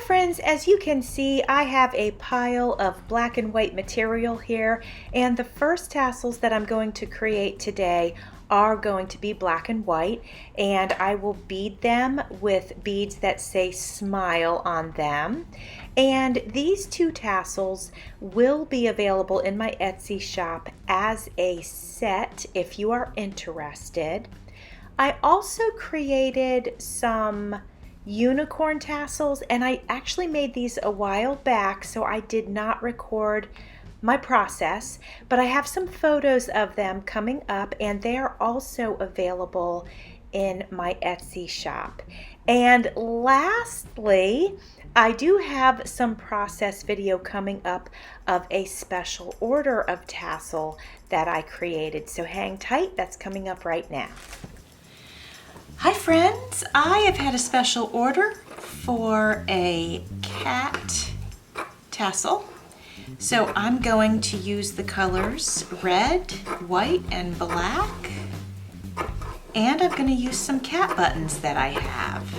friends, as you can see, I have a pile of black and white material here, and the first tassels that I'm going to create today are going to be black and white, and I will bead them with beads that say smile on them. And these two tassels will be available in my Etsy shop as a set if you are interested. I also created some unicorn tassels, and I actually made these a while back, so I did not record my process, but I have some photos of them coming up, and they are also available in my Etsy shop. And lastly, I do have some process video coming up of a special order of tassel that I created, so hang tight, that's coming up right now. Hi friends, I have had a special order for a cat tassel. So I'm going to use the colors red, white, and black. And I'm going to use some cat buttons that I have.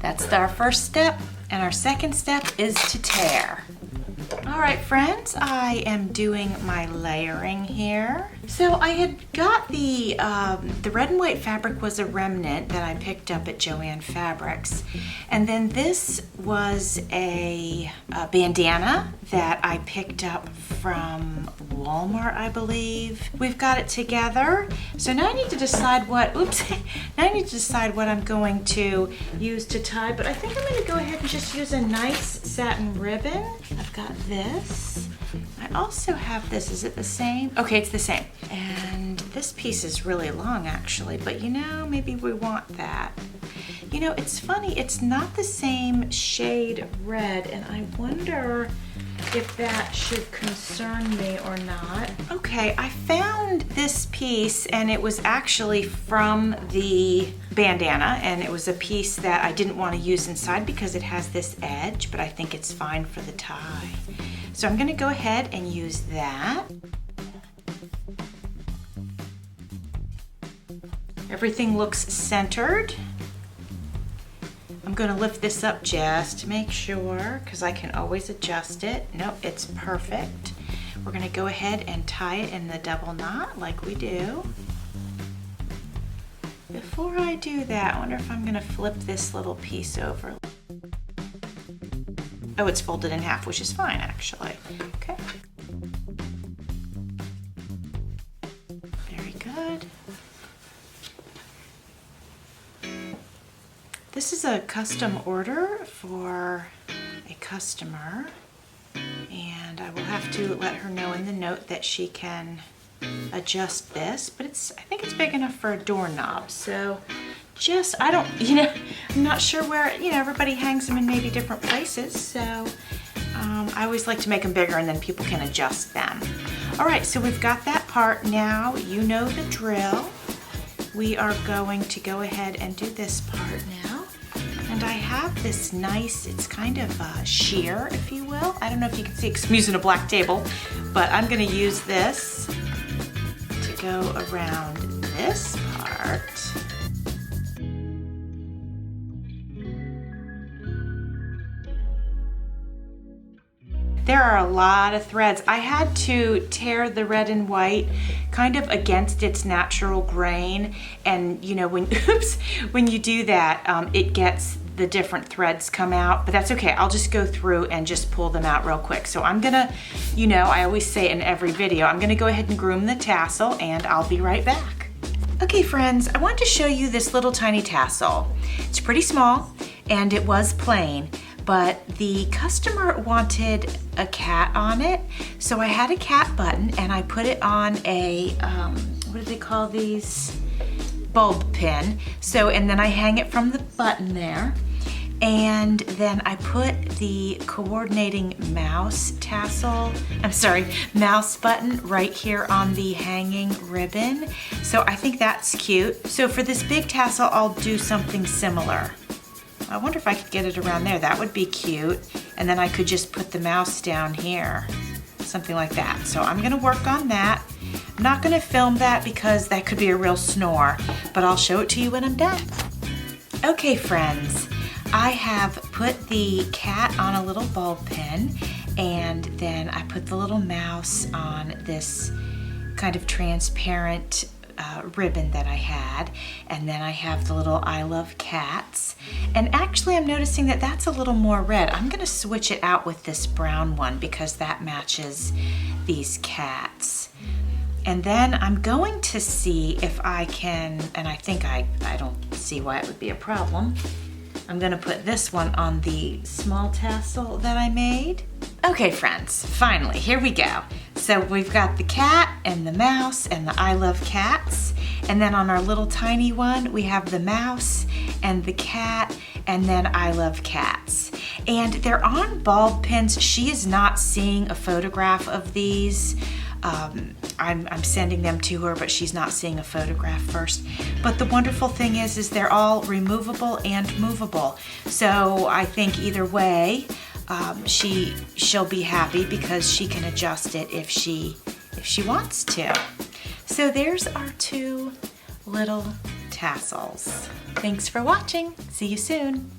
That's our first step, and our second step is to tear. All right, friends, I am doing my layering here. So I had got the red and white fabric was a remnant that I picked up at Joann Fabrics. And then this was a bandana that I picked up from Walmart, I believe. We've got it together. So now I need to decide what, now I need to decide what I'm going to use to tie, but I think I'm gonna go ahead and just use a nice satin ribbon. I've got this. I also have this, is it the same? Okay, it's the same. And this piece is really long actually, but you know, maybe we want that. You know, it's funny, it's not the same shade red, and I wonder if that should concern me or not. Okay, I found this piece, and it was actually from the bandana, and it was a piece that I didn't want to use inside because it has this edge, but I think it's fine for the tie. So I'm gonna go ahead and use that. Everything looks centered. I'm going to lift this up just to make sure, because I can always adjust it. Nope, it's perfect. We're going to go ahead and tie it in the double knot like we do. Before I do that, I wonder if I'm going to flip this little piece over. Oh, it's folded in half, which is fine actually. Okay. Very good. This is a custom order for a customer, and I will have to let her know in the note that she can adjust this, but I think it's big enough for a doorknob. So I'm not sure where, everybody hangs them in maybe different places. So I always like to make them bigger and then people can adjust them. All right, so we've got that part. Now you know the drill. We are going to go ahead and do this part now. And I have this nice, it's kind of sheer, if you will. I don't know if you can see, because I'm using a black table, but I'm gonna use this to go around this part. There are a lot of threads. I had to tear the red and white kind of against its natural grain, and when you do that, it gets the different threads come out, but that's okay. I'll just go through and just pull them out real quick. So I'm gonna, I always say in every video, I'm gonna go ahead and groom the tassel, and I'll be right back. Okay friends, I want to show you this little tiny tassel. It's pretty small, and it was plain, but the customer wanted a cat on it. So I had a cat button, and I put it on a, what do they call these? Bulb pin. So, and then I hang it from the button there. And then I put the coordinating mouse button right here on the hanging ribbon. So I think that's cute. So for this big tassel, I'll do something similar. I wonder if I could get it around there. That would be cute. And then I could just put the mouse down here, something like that. So I'm gonna work on that. I'm not gonna film that because that could be a real snore, but I'll show it to you when I'm done. Okay friends, I have put the cat on a little bulb pin, and then I put the little mouse on this kind of transparent ribbon that I had, and then I have the little I love cats. And actually I'm noticing that that's a little more red. I'm gonna switch it out with this brown one because that matches these cats. And then I'm going to see if I can, and I think I don't see why it would be a problem. I'm gonna put this one on the small tassel that I made. Okay friends, finally, here we go. So we've got the cat and the mouse and the I love cats. And then on our little tiny one, we have the mouse and the cat and then I love cats. And they're on bulb pins. She is not seeing a photograph of these. I'm sending them to her, but she's not seeing a photograph first. But the wonderful thing is they're all removable and movable. So I think either way, she'll be happy because she can adjust it if she wants to. So there's our two little tassels. Thanks for watching. See you soon.